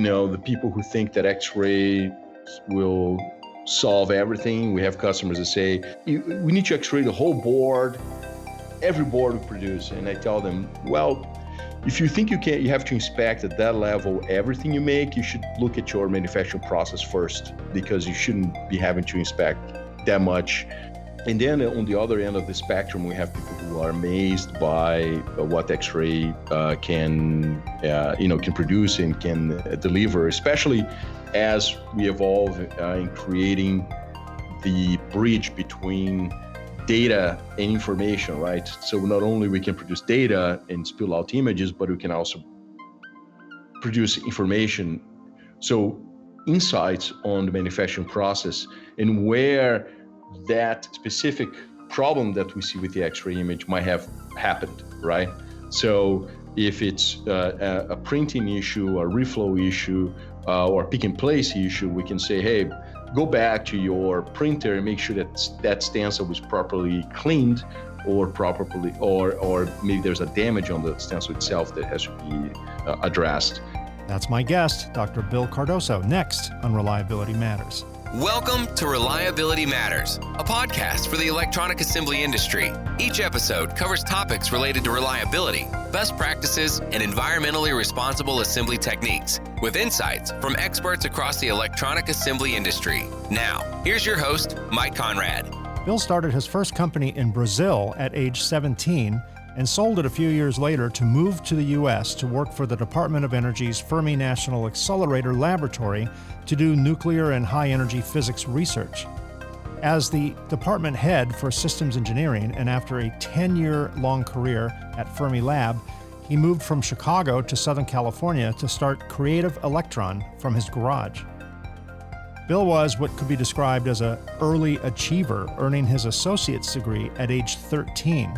the people who think that X-ray will solve everything. We have customers that say, we need to X-ray the whole board, every board we produce. And I tell them, well, if you think you have to inspect at that level everything you make, you should look at your manufacturing process first, because you shouldn't be having to inspect that much. And then on the other end of the spectrum, we have people who are amazed by what X-ray can produce and can deliver, especially as we evolve in creating the bridge between data and information, right? So not only we can produce data and spill out images, but we can also produce information. So insights on the manufacturing process and where that specific problem that we see with the X-ray image might have happened, right? So if it's a printing issue, a reflow issue, or pick and place issue, we can say, hey, go back to your printer and make sure that stencil was properly cleaned, or maybe there's a damage on the stencil itself that has to be addressed. That's my guest, Dr. Bill Cardoso, next on Reliability Matters. Welcome to Reliability Matters, a podcast for the electronic assembly industry. Each episode covers topics related to reliability, best practices, and environmentally responsible assembly techniques, with insights from experts across the electronic assembly industry. Now, here's your host, Mike Conrad. Bill started his first company in Brazil at age 17 and sold it a few years later to move to the U.S. to work for the Department of Energy's Fermi National Accelerator Laboratory to do nuclear and high-energy physics research. As the department head for systems engineering, and after a 10-year-long career at Fermilab, he moved from Chicago to Southern California to start Creative Electron from his garage. Bill was what could be described as an early achiever, earning his associate's degree at age 13.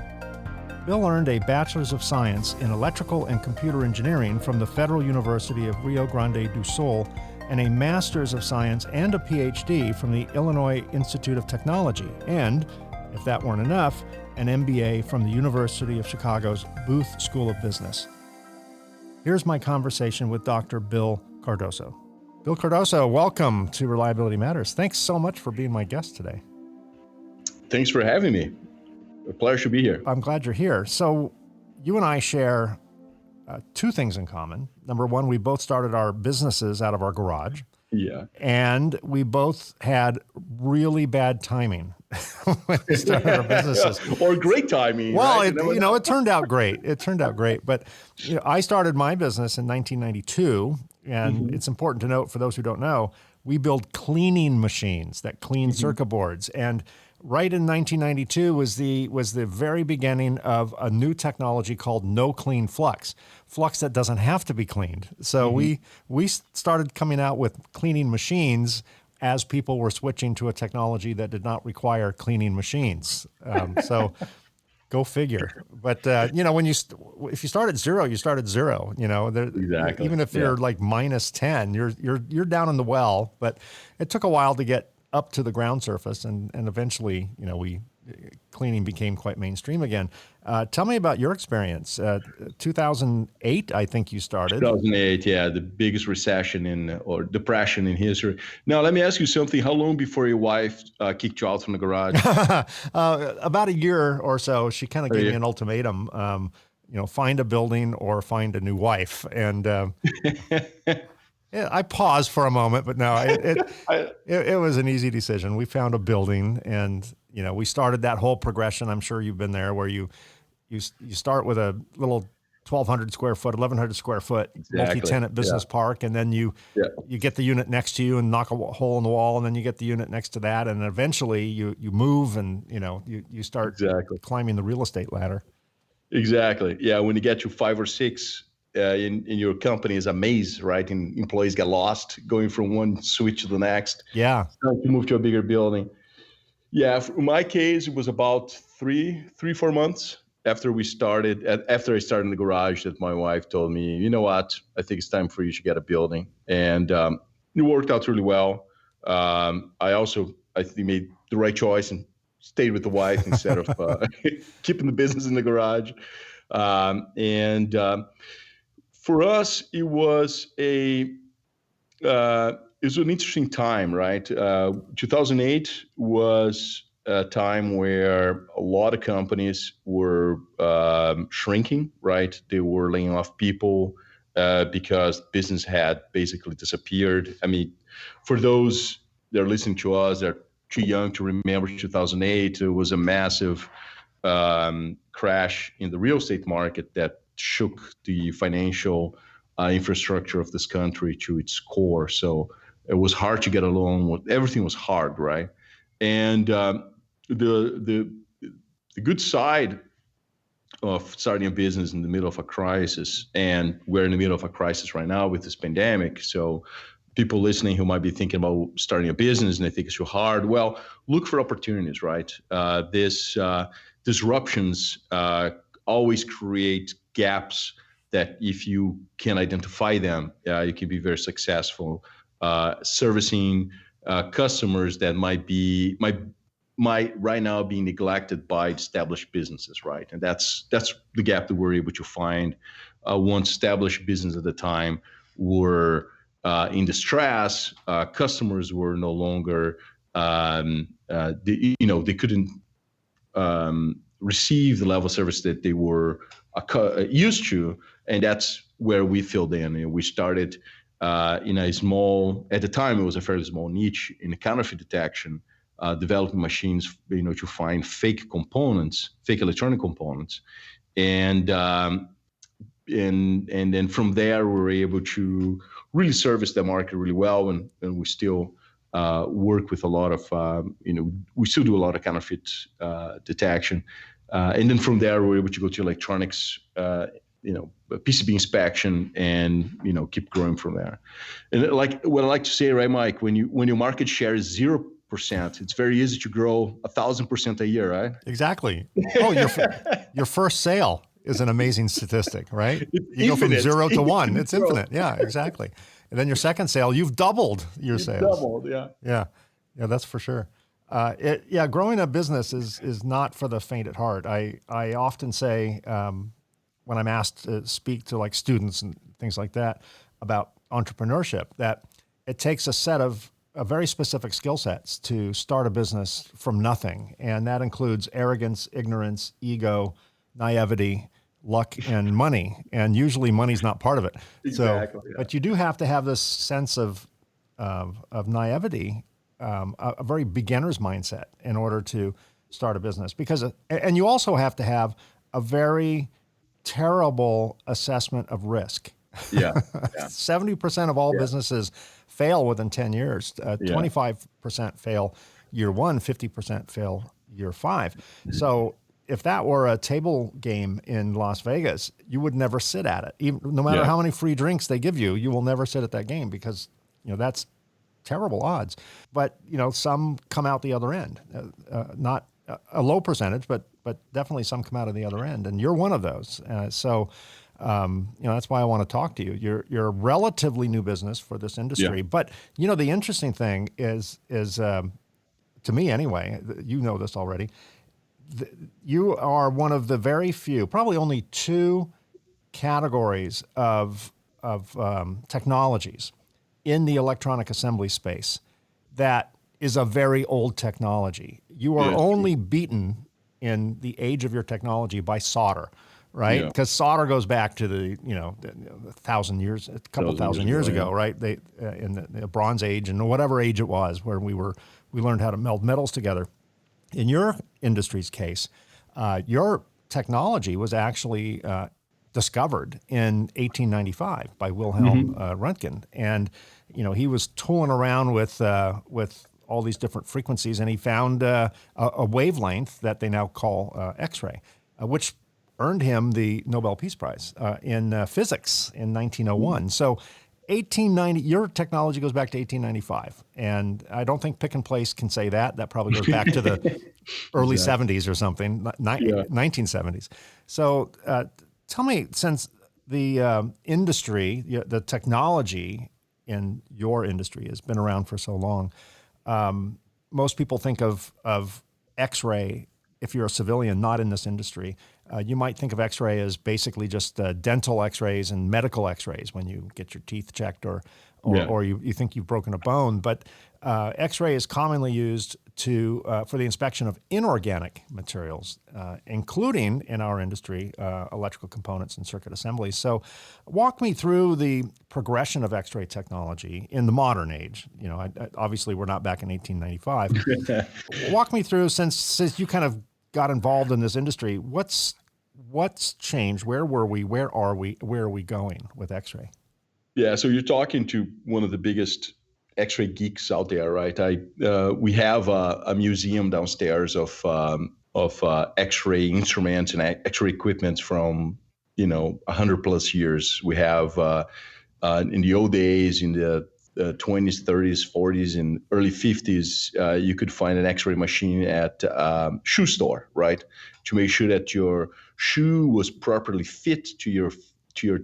Bill earned a Bachelor's of Science in Electrical and Computer Engineering from the Federal University of Rio Grande do Sul, and a Master's of Science and a Ph.D. from the Illinois Institute of Technology, and, if that weren't enough, an MBA from the University of Chicago's Booth School of Business. Here's my conversation with Dr. Bill Cardoso. Bill Cardoso, welcome to Reliability Matters. Thanks so much for being my guest today. Thanks for having me. A pleasure to be here. I'm glad you're here. So you and I share two things in common. Number one, we both started our businesses out of our garage. Yeah. And we both had really bad timing when we started our businesses. Or great timing. Well, right? it turned out great. It turned out great. But I started my business in 1992, and it's important to note for those who don't know, we build cleaning machines that clean circuit boards. And right in 1992 was the very beginning of a new technology called no clean flux that doesn't have to be cleaned. So we started coming out with cleaning machines as people were switching to a technology that did not require cleaning machines. So go figure. But if you start at zero, you start at zero. Exactly. Even if you're like minus 10, you're down in the well. But it took a while to get up to the ground surface, and eventually, cleaning became quite mainstream again. Tell me about your experience. 2008, I think you started. 2008, yeah, the biggest recession or depression in history. Now, let me ask you something. How long before your wife kicked you out from the garage? About a year or so. She kind of gave me an ultimatum. Find a building or find a new wife, and. Yeah, I paused for a moment, but no, it was an easy decision. We found a building, and we started that whole progression. I'm sure you've been there, where you start with a little 1,200 square foot, 1,100 square foot multi-tenant business park, and then you get the unit next to you and knock a hole in the wall, and then you get the unit next to that, and eventually you move, and you start climbing the real estate ladder. Exactly. Yeah, when you get to 5 or 6. In your company is a maze, right? And employees get lost going from one switch to the next. Yeah. To move to a bigger building. Yeah. In my case, it was about 3-4 months after I started in the garage that my wife told me, you know what? I think it's time for you to get a building. And it worked out really well. I think made the right choice and stayed with the wife instead of keeping the business in the garage. For us, it was a It's an interesting time, right? 2008 was a time where a lot of companies were shrinking, right? They were laying off people because business had basically disappeared. I mean, for those that are listening to us, they're too young to remember 2008. It was a massive crash in the real estate market that shook the financial infrastructure of this country to its core. So it was hard to get along. Everything was hard, right? And the good side of starting a business in the middle of a crisis, and we're in the middle of a crisis right now with this pandemic. So people listening who might be thinking about starting a business and they think it's too hard, well, look for opportunities, right? This disruptions always create gaps that if you can identify them, you can be very successful servicing customers that might right now be neglected by established businesses, right? And that's the gap that we're able to find. Once established business at the time were in distress, customers were no longer, they couldn't receive the level of service that they were used to, and that's where we filled in. And we started in a small, at the time it was a fairly small niche in counterfeit detection, developing machines, to find fake electronic components, and then from there we were able to really service the market really well, and we still work with a lot of, we still do a lot of counterfeit detection. And then from there, we're able to go to electronics, PCB inspection, and, keep growing from there. And like what I like to say, right, Mike, when your market share is 0%, it's very easy to grow 1,000% a year, right? Exactly. Oh, your first sale is an amazing statistic, right? You go from 0 to 1. It's infinite. Yeah, exactly. And then your second sale, you've doubled your sales. Doubled, yeah. Yeah, that's for sure. Growing a business is not for the faint at heart. I often say when I'm asked to speak to like students and things like that about entrepreneurship, that it takes a set of very specific skill sets to start a business from nothing. And that includes arrogance, ignorance, ego, naivety, luck, and money. And usually money's not part of it. Exactly. So, but you do have to have this sense of naivety, a very beginner's mindset in order to start a business. And you also have to have a very terrible assessment of risk. Yeah. 70% of all businesses fail within 10 years. 25% fail year 1, 50% fail year 5. Mm-hmm. So if that were a table game in Las Vegas, you would never sit at it. Even, no matter how many free drinks they give you, you will never sit at that game because, that's terrible odds. But, some come out the other end. Not a low percentage, but definitely some come out of the other end. And you're one of those. So that's why I want to talk to you. You're a relatively new business for this industry. Yeah. But, the interesting thing is to me anyway, you know this already, you are one of the very few, probably only 2 categories of technologies in the electronic assembly space that is a very old techology. You are only beaten in the age of your technology by solder, right? Because solder goes back to the 1,000 years, a couple thousand years ago, right? They in the Bronze Age and whatever age it was, where we learned how to meld metals together. In your industry's case, your technology was actually discovered in 1895 by Wilhelm Röntgen, and he was tooling around with all these different frequencies, and he found a wavelength that they now call X-ray, which earned him the Nobel Peace Prize in physics in 1901. So 1890, your technology goes back to 1895, and I don't think Pick and Place can say that. That probably goes back to the early 70s or something, 1970s. So tell me, since the industry, the technology in your industry has been around for so long, most people think of X-ray, if you're a civilian not in this industry, you might think of X-ray as basically just dental X-rays and medical X-rays when you get your teeth checked or or you think you've broken a bone. But X-ray is commonly used for the inspection of inorganic materials, including in our industry, electrical components and circuit assemblies. So walk me through the progression of X-ray technology in the modern age. Obviously we're not back in 1895. Walk me through, since you kind of got involved in this industry, what's changed? Where were we? Where are we? Where are we going with X-ray? Yeah, so you're talking to one of the biggest X-ray geeks out there, right? We have a museum downstairs of X-ray instruments and X-ray equipment from 100 plus years. We have in the old days, in the 20s, 30s, 40s, and early 50s, you could find an X-ray machine at shoe store, right? To make sure that your shoe was properly fit to your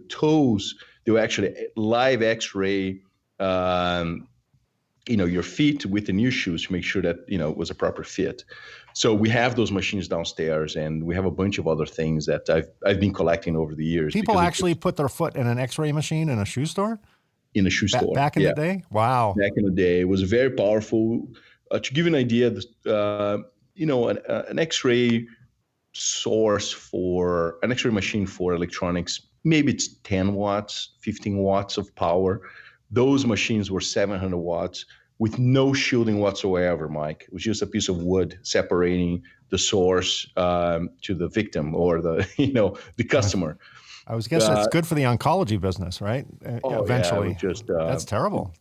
toes. They were actually live X-ray, your feet with the new shoes to make sure that, it was a proper fit. So we have those machines downstairs, and we have a bunch of other things that I've been collecting over the years. People actually put their foot in an X-ray machine in a shoe store? In a shoe store. Back in the day? Wow. Back in the day. It was very powerful. To give you an idea, an X-ray source for an X-ray machine for electronics, maybe it's 10 watts, 15 watts of power. Those machines were 700 watts with no shielding whatsoever, Mike. It was just a piece of wood separating the source to the victim or the customer. I was guessing it's good for the oncology business, right? Eventually. Yeah, that's terrible.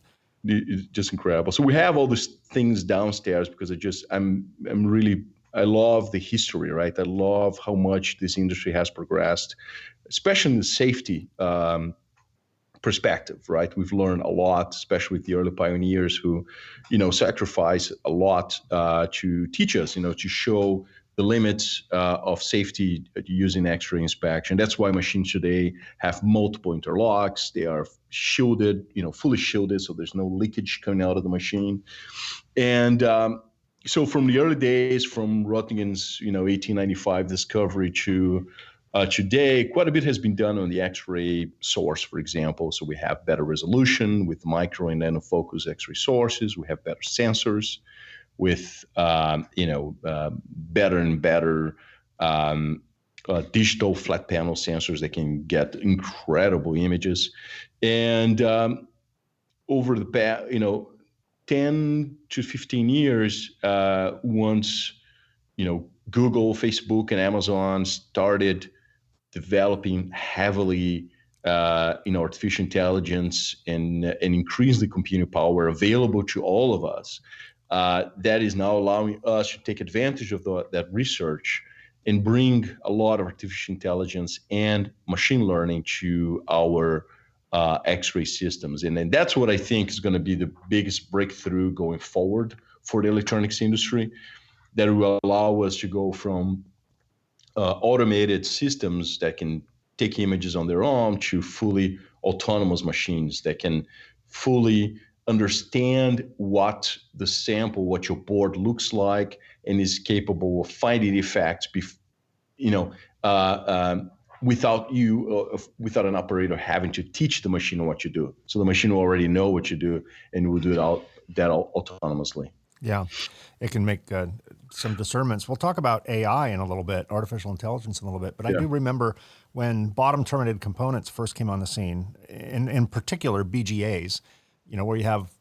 It's just incredible. So we have all these things downstairs because I love the history, right? I love how much this industry has progressed, especially in the safety perspective, right? We've learned a lot, especially with the early pioneers who, sacrifice a lot to teach us, to show the limits of safety using X-ray inspection. That's why machines today have multiple interlocks. They are shielded, fully shielded, so there's no leakage coming out of the machine. And so from the early days, from Röntgen's 1895 discovery to today, quite a bit has been done on the X-ray source, for example. So we have better resolution with micro and nanofocus X-ray sources. We have better sensors with better and better digital flat panel sensors that can get incredible images. And over the past 10 to 15 years, once Google, Facebook, and Amazon started developing heavily artificial intelligence and increase the computing power available to all of us, that is now allowing us to take advantage of that research and bring a lot of artificial intelligence and machine learning to our X-ray systems. And then that's what I think is going to be the biggest breakthrough going forward for the electronics industry, that will allow us to go from automated systems that can take images on their own to fully autonomous machines that can fully understand what the sample, what your board looks like, and is capable of finding defects, without an operator having to teach the machine what you do. So the machine will already know what you do and will do that autonomously. Yeah, it can make some discernments. We'll talk about AI in a little bit, artificial intelligence in a little bit, but I do remember when bottom terminated components first came on the scene, in particular BGAs, where you have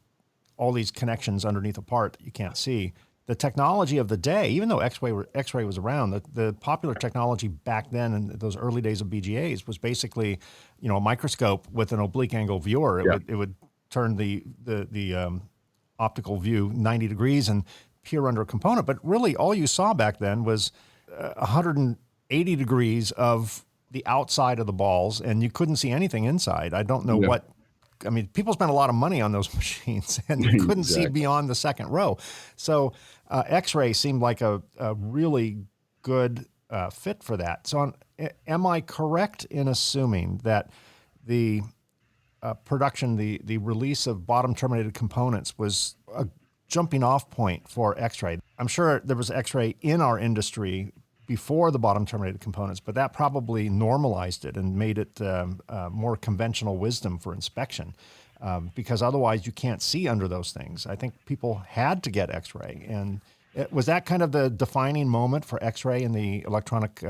all these connections underneath a part that you can't see. The technology of the day, even though X-ray was around, the popular technology back then in those early days of BGAs was basically, a microscope with an oblique angle viewer. It would turn the optical view 90 degrees and peer under a component. But really all you saw back then was 180 degrees of the outside of the balls, and you couldn't see anything inside. I don't know people spent a lot of money on those machines, and you couldn't see beyond the second row. So X-ray seemed like a really good fit for that. So am I correct in assuming that the production, the release of bottom terminated components was a jumping off point for X-ray? I'm sure there was X-ray in our industry before the bottom terminated components, but that probably normalized it and made it more conventional wisdom for inspection, because otherwise you can't see under those things. I think people had to get X-ray, and was that kind of the defining moment for X-ray in the electronic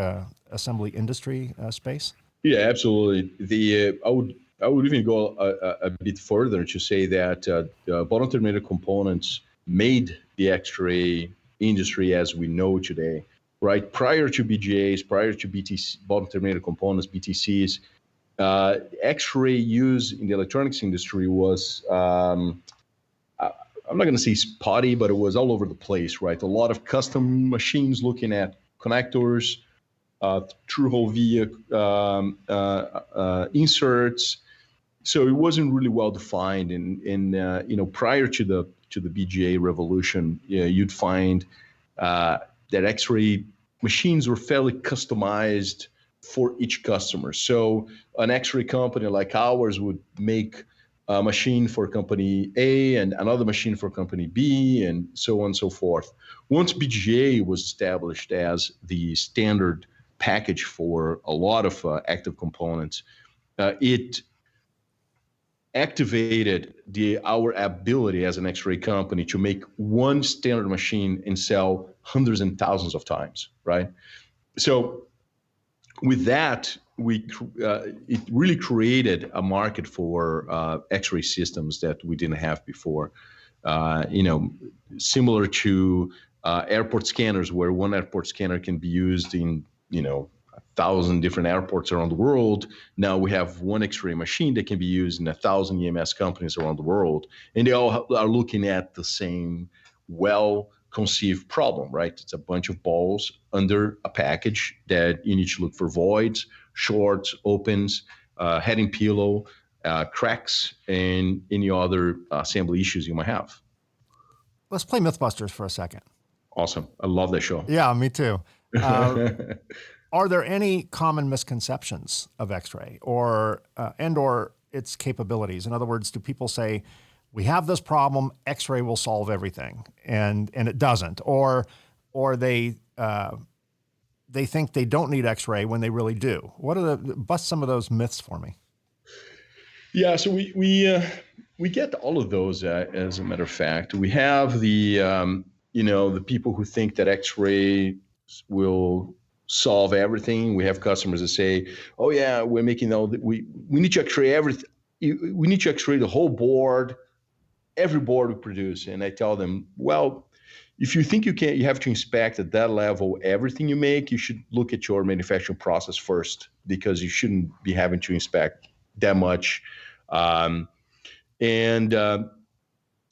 assembly industry space? Yeah, absolutely. I would even go a bit further to say that the bottom terminated components made the X-ray industry as we know today. Right, prior to BGAs, prior to BTC, bottom terminated components, BTCs, X-ray use in the electronics industry was, I'm not going to say spotty, but it was all over the place, right? A lot of custom machines looking at connectors, through-hole via inserts. So it wasn't really well defined. And prior to the BGA revolution, you'd find that X-ray machines were fairly customized for each customer. So an X-ray company like ours would make a machine for company A and another machine for company B, and so on and so forth. Once BGA was established as the standard package for a lot of active components, it activated our ability as an X-ray company to make one standard machine and sell hundreds and thousands of times, right? So with that, it really created a market for X-ray systems that we didn't have before. Similar to airport scanners, where one airport scanner can be used in 1,000 different airports around the world. Now we have one X-ray machine that can be used in 1,000 EMS companies around the world, and they all are looking at the same well-conceived problem, right? It's a bunch of balls under a package that you need to look for voids, shorts, opens, heading pillow, cracks, and any other assembly issues you might have. Let's play Mythbusters for a second. Awesome. I love that show. Yeah, me too. Are there any common misconceptions of X-ray or its capabilities? In other words, do people say, we have this problem, X-ray will solve everything, and it doesn't, or they think they don't need X-ray when they really do? Bust some of those myths for me. Yeah, so we get all of those. As a matter of fact, we have the people who think that X-ray will solve everything. We have customers that say, "Oh yeah, we're making we need to X-ray everything. We need to X-ray the whole board, every board we produce." And I tell them, well, if you think you have to inspect at that level everything you make, you should look at your manufacturing process first, because you shouldn't be having to inspect that much.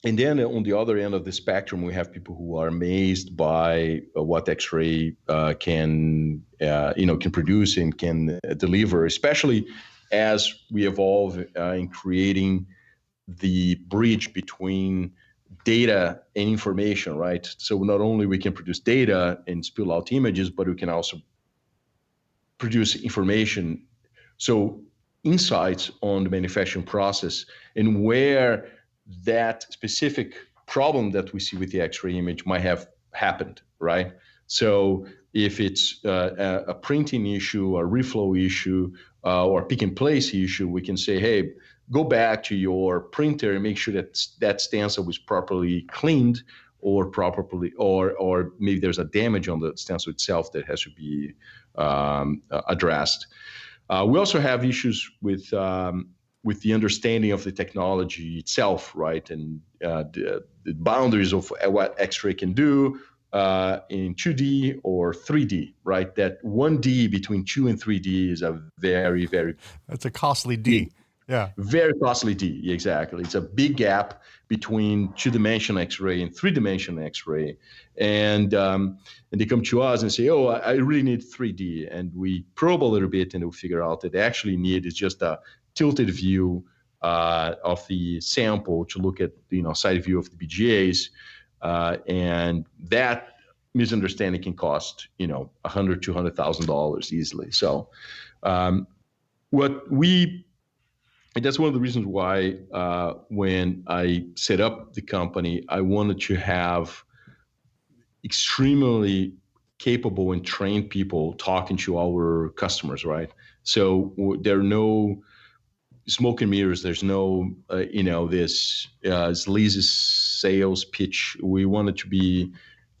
And then on the other end of the spectrum, we have people who are amazed by what X-ray can produce and can deliver, especially as we evolve in creating the bridge between data and information, right? So not only we can produce data and spill out images, but we can also produce information. So insights on the manufacturing process and where that specific problem that we see with the X-ray image might have happened, right? So if it's a printing issue, a reflow issue, or pick and place issue, we can say, hey, go back to your printer and make sure that stencil was properly cleaned, or maybe there's a damage on the stencil itself that has to be addressed. We also have issues with the understanding of the technology itself, right? And the boundaries of what X-ray can do in 2D or 3D, right? That 1D between 2 and 3D is a very, very... That's a costly D. Yeah. Very costly D, exactly. It's a big gap between two-dimensional X-ray and three-dimensional X-ray. And they come to us and say, oh, I really need 3D. And we probe a little bit and we figure out that they actually need is just a tilted view of the sample to look at side view of the BGAs, and that misunderstanding can cost $100,000-$200,000 easily. So that's one of the reasons why when I set up the company, I wanted to have extremely capable and trained people talking to our customers, right? So there are no smoke and mirrors. There's no, this sleazy sales pitch. We want it to be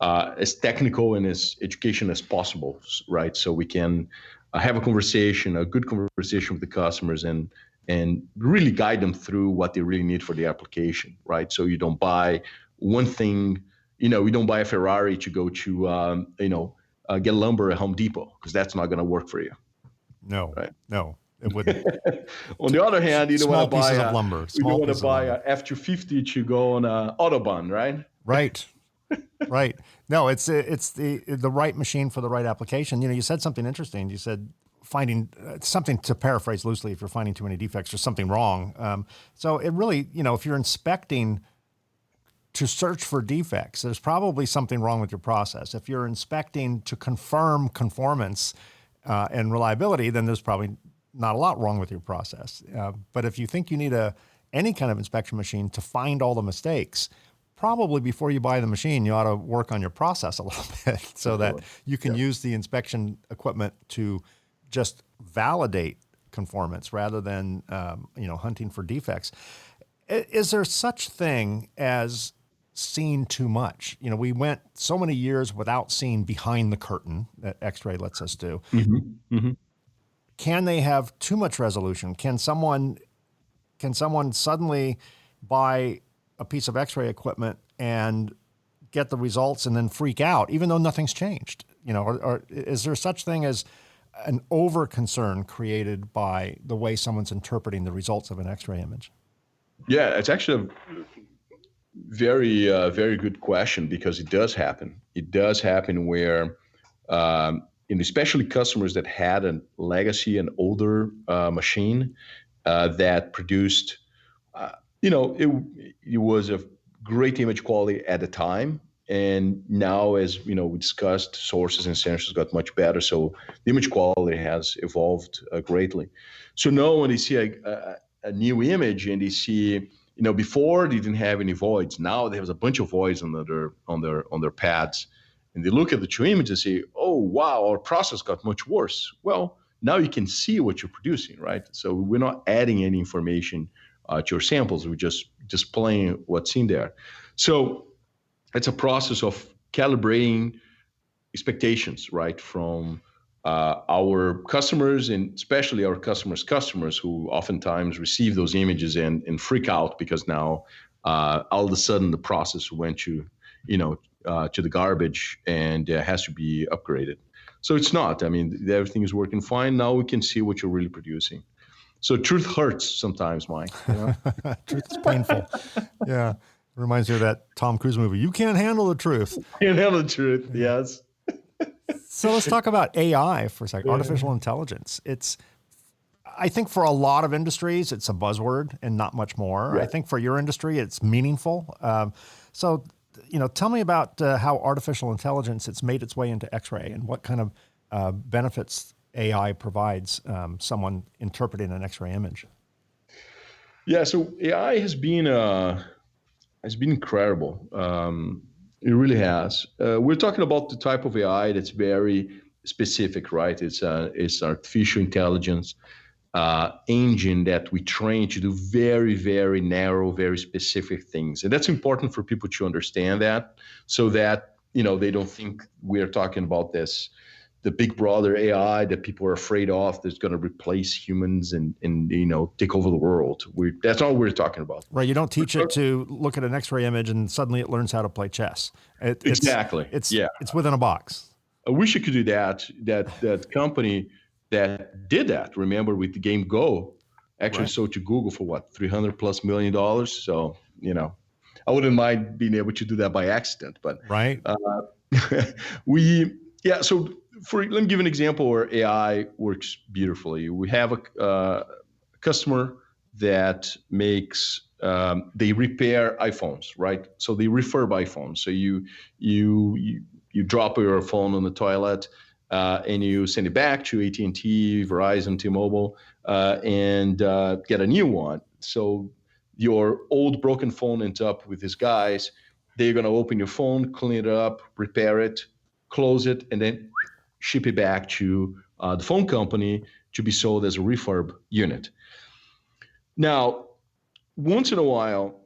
as technical and as educational as possible, right? So we can have a good conversation with the customers and really guide them through what they really need for the application, right? So you don't buy one thing, you don't buy a Ferrari to go to, get lumber at Home Depot, because that's not going to work for you. No, right? No, it wouldn't. On the other hand, you don't want to buy lumber. You don't want to buy a F-250 to go on a Autobahn, right? Right. Right. No, it's the right machine for the right application. You said something interesting. You said finding something, to paraphrase loosely, if you're finding too many defects, there's something wrong. So it really, if you're inspecting to search for defects, there's probably something wrong with your process. If you're inspecting to confirm conformance and reliability, then there's probably not a lot wrong with your process. But if you think you need any kind of inspection machine to find all the mistakes, probably before you buy the machine, you ought to work on your process a little bit so that you can use the inspection equipment to just validate conformance rather than hunting for defects. Is there such thing as seeing too much? We went so many years without seeing behind the curtain that X-ray lets us do. Mm-hmm. Mm-hmm. Can they have too much resolution? Can someone suddenly buy a piece of X-ray equipment and get the results and then freak out, even though nothing's changed? Or is there such thing as an over concern created by the way someone's interpreting the results of an X-ray image? Yeah, it's actually a very, very good question, because it does happen. It does happen where, especially customers that had a legacy, an older machine that produced, it was a great image quality at the time. And now, as we discussed, sources and sensors got much better. So the image quality has evolved greatly. So now when they see a new image and they see, before they didn't have any voids. Now they have a bunch of voids on their pads. And they look at the two images and say, oh, wow, our process got much worse. Well, now you can see what you're producing, right? So we're not adding any information to your samples. We're just displaying what's in there. So it's a process of calibrating expectations, right, from our customers, and especially our customers who oftentimes receive those images and freak out because now all of a sudden the process went to the garbage and has to be upgraded. So it's not. I mean, everything is working fine. Now we can see what you're really producing. So truth hurts sometimes, Mike. Truth is painful. Yeah. Reminds me of that Tom Cruise movie. You can't handle the truth. Can't handle the truth, yes. So let's talk about AI for a second, artificial intelligence. I think for a lot of industries, it's a buzzword and not much more. Right. I think for your industry, it's meaningful. So tell me about how artificial intelligence, it's made its way into X-ray and what kind of benefits AI provides someone interpreting an X-ray image. Yeah, so AI has been incredible. It really has. We're talking about the type of AI that's very specific, right? It's artificial intelligence engine that we train to do very, very narrow, very specific things. And that's important for people to understand that, so that, they don't think we're talking about the big brother AI that people are afraid of that's going to replace humans and take over the world. That's all we're talking about. Right. You don't teach it to look at an X-ray image and suddenly it learns how to play chess. Exactly. It's within a box. I wish you could do that. That company that did that, remember, with the game Go, actually sold to Google for what, $300+ million. So, I wouldn't mind being able to do that by accident, but right. So let me give an example where AI works beautifully. We have a customer that makes, they repair iPhones, right? So they refurb iPhones. So you drop your phone on the toilet and you send it back to AT&T, Verizon, T-Mobile, and get a new one. So your old broken phone ends up with these guys. They're going to open your phone, clean it up, repair it, close it, and then ship it back to the phone company to be sold as a refurb unit. Now, once in a while,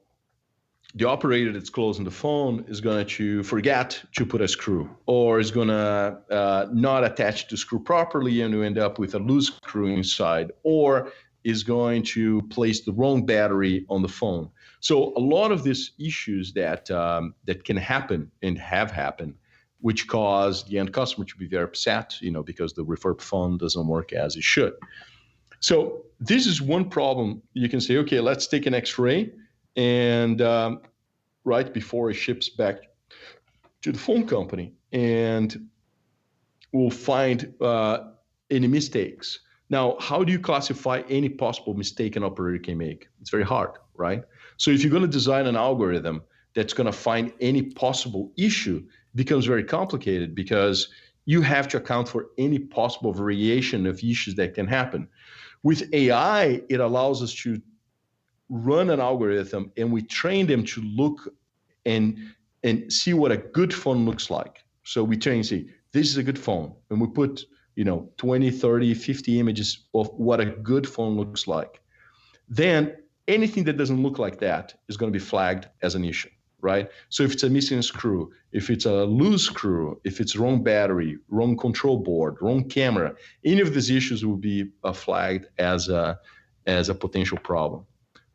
the operator that's closing the phone is going to forget to put a screw, or is going to not attach the screw properly, and you end up with a loose screw inside, or is going to place the wrong battery on the phone. So a lot of these issues that can happen and have happened, which cause the end customer to be very upset, because the refurb phone doesn't work as it should. So this is one problem. You can say, okay, let's take an X-ray, and right before it ships back to the phone company, and we'll find any mistakes. Now, how do you classify any possible mistake an operator can make? It's very hard, right? So if you're going to design an algorithm that's going to find any possible issue, it becomes very complicated, because you have to account for any possible variation of issues that can happen. With AI, it allows us to run an algorithm, and we train them to look and see what a good phone looks like. So we train and say, this is a good phone. And we put 20, 30, 50 images of what a good phone looks like. Then anything that doesn't look like that is going to be flagged as an issue, right? So if it's a missing screw, if it's a loose screw, if it's wrong battery, wrong control board, wrong camera, any of these issues will be flagged as a potential problem.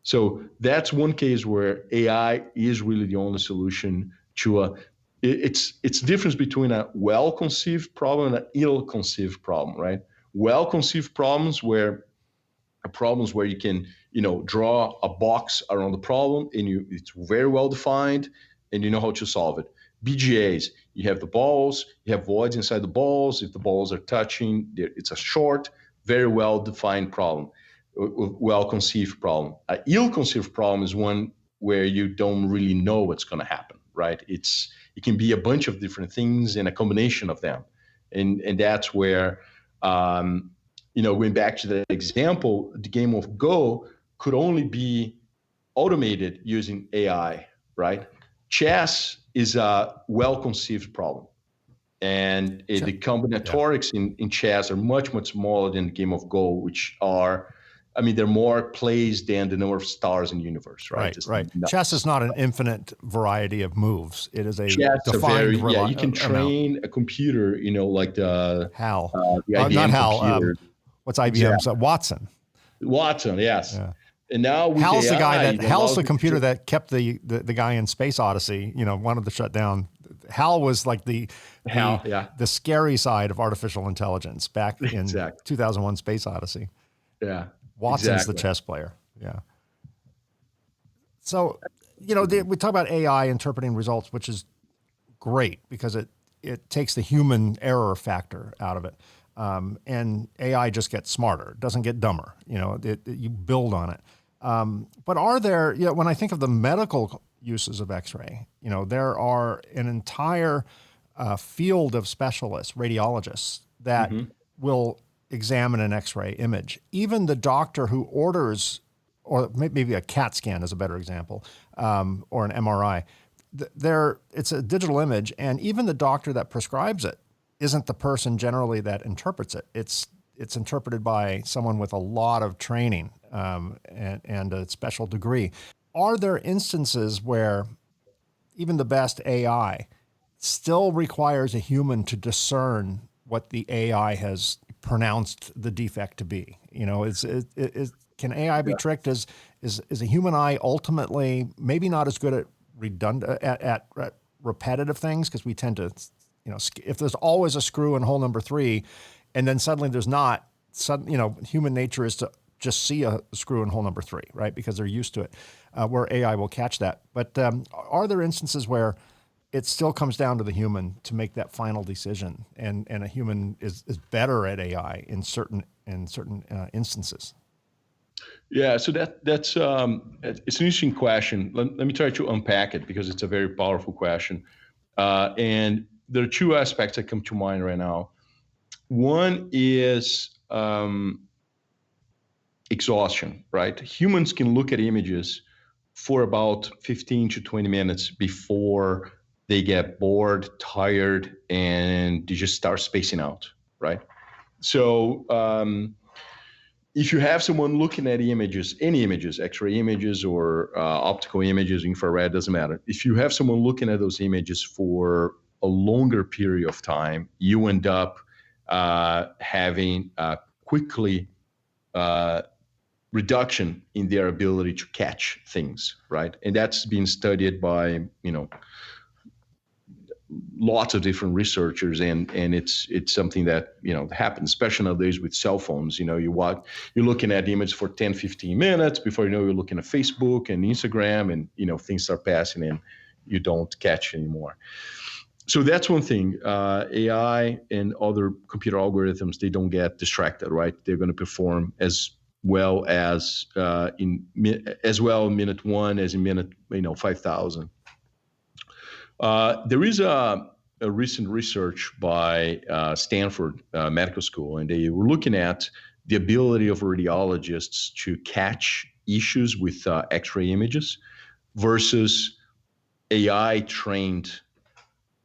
So that's one case where AI is really the only solution to it's the difference between a well-conceived problem and an ill-conceived problem, right? Well-conceived problems where you can, draw a box around the problem, and it's very well defined, and you know how to solve it. BGAs, you have the balls, you have voids inside the balls. If the balls are touching, it's a short, very well-defined problem, well-conceived problem. An ill-conceived problem is one where you don't really know what's going to happen, right? It can be a bunch of different things and a combination of them. And that's where, going back to the example, the game of Go could only be automated using AI, right? Chess is a well-conceived problem. And the combinatorics in chess are much, much smaller than the game of Go, which are, they're more plays than the number of stars in the universe, right? Right. Chess is not an infinite variety of moves. It is a chess defined you can train a computer, like the HAL. The IBM not HAL. computer. What's IBM's? Watson. Watson, yes. Yeah. And now with HAL's AI, HAL's the computer that kept the guy in Space Odyssey, wanted to shut down. HAL was like the scary side of artificial intelligence back in 2001 Space Odyssey. Yeah. Watson's the chess player. Yeah. So, we talk about AI interpreting results, which is great because it takes the human error factor out of it. And AI just gets smarter. It doesn't get dumber. You build on it. But are there, when I think of the medical uses of X-ray, there are an entire field of specialists, radiologists, that will examine an X-ray image. Even the doctor who orders, or maybe a CAT scan is a better example, or an MRI, it's a digital image, and even the doctor that prescribes it isn't the person generally that interprets it. It's interpreted by someone with a lot of training and a special degree. Are there instances where even the best AI still requires a human to discern what the AI has pronounced the defect to be? Can AI be tricked? Is a human eye ultimately maybe not as good at repetitive things, because we tend to, if there's always a screw in hole number 3, and then suddenly there's not, human nature is to just see a screw in hole number 3, right? Because they're used to it, where AI will catch that. But are there instances where it still comes down to the human to make that final decision, and a human is better at AI in certain instances? Yeah, so that's it's an interesting question. Let me try to unpack it, because it's a very powerful question. And there are two aspects that come to mind right now. One is exhaustion, right? Humans can look at images for about 15 to 20 minutes before they get bored, tired, and they just start spacing out, right? So if you have someone looking at images, any images, X-ray images or optical images, infrared, doesn't matter. If you have someone looking at those images for a longer period of time, you end up having quickly reduction in their ability to catch things, right? And that's been studied by, lots of different researchers, and it's something that happens, especially nowadays with cell phones. You're looking at the image for 10, 15 minutes before you're looking at Facebook and Instagram, and things start passing and you don't catch anymore. So that's one thing. AI and other computer algorithms, they don't get distracted, right? They're going to perform as well in minute one as in minute 5,000. There is a recent research by Stanford Medical School, and they were looking at the ability of radiologists to catch issues with X-ray images versus AI-trained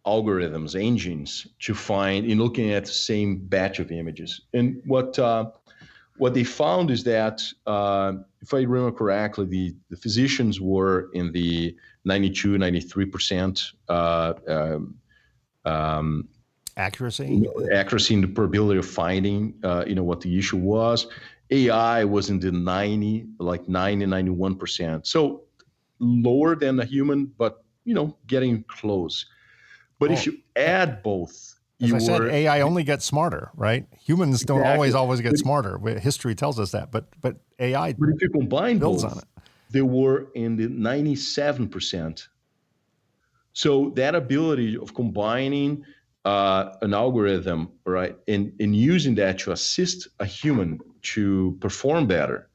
algorithms, engines, to find in looking at the same batch of images. And what they found is that, if I remember correctly, the physicians were in the 92, 93% accuracy in the probability of finding, what the issue was. AI was in the 91%. So lower than a human, but, getting close. But if you add both, as I said, AI only gets smarter, right? Humans don't always get smarter. History tells us that, but AI But if you combine builds both, on it. They were in the 97%. So that ability of combining an algorithm, right, and using that to assist a human to perform better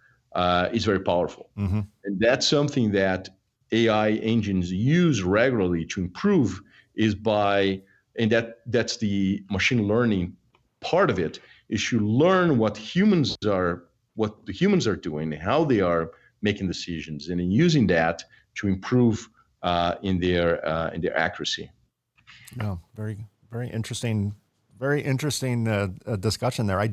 is very powerful. Mm-hmm. And that's something that AI engines use regularly to improve, and that's the machine learning part of it, is you learn what the humans are doing, how they are making decisions, and in using that to improve in their accuracy. No, very, very interesting. Very interesting discussion there. I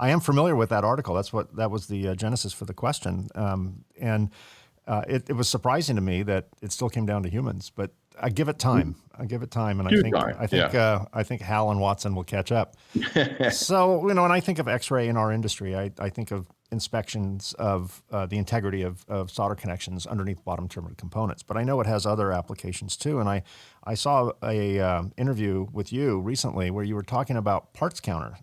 am familiar with that article. That was the genesis for the question, and it was surprising to me that it still came down to humans. But I give it time. And I think Hal and Watson will catch up. So when I think of X-ray in our industry, I think of inspections of the integrity of solder connections underneath bottom terminal components. But I know it has other applications too. And I saw a interview with you recently where you were talking about parts counter.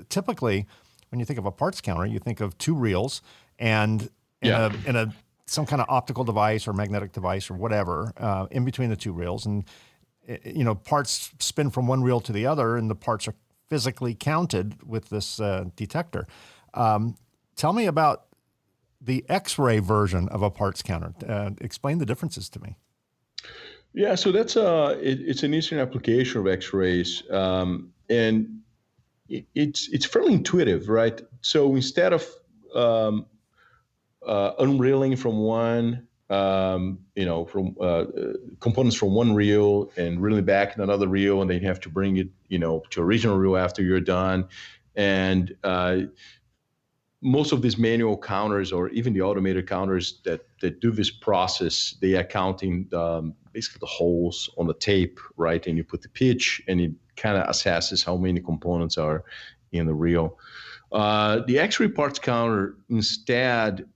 Typically when you think of a parts counter, you think of two reels and in some kind of optical device or magnetic device or whatever in between the two reels, and parts spin from one reel to the other, and the parts are physically counted with this detector. Tell me about the X-ray version of a parts counter. Explain the differences to me. Yeah, so that's it's an interesting application of X-rays, and it's fairly intuitive, right? So instead of unreeling from one, components from one reel and reeling back in another reel, and then you have to bring it, to original reel after you're done. And most of these manual counters, or even the automated counters that do this process, they are counting basically the holes on the tape, right? And you put the pitch, and it kind of assesses how many components are in the reel. The X-ray parts counter, instead,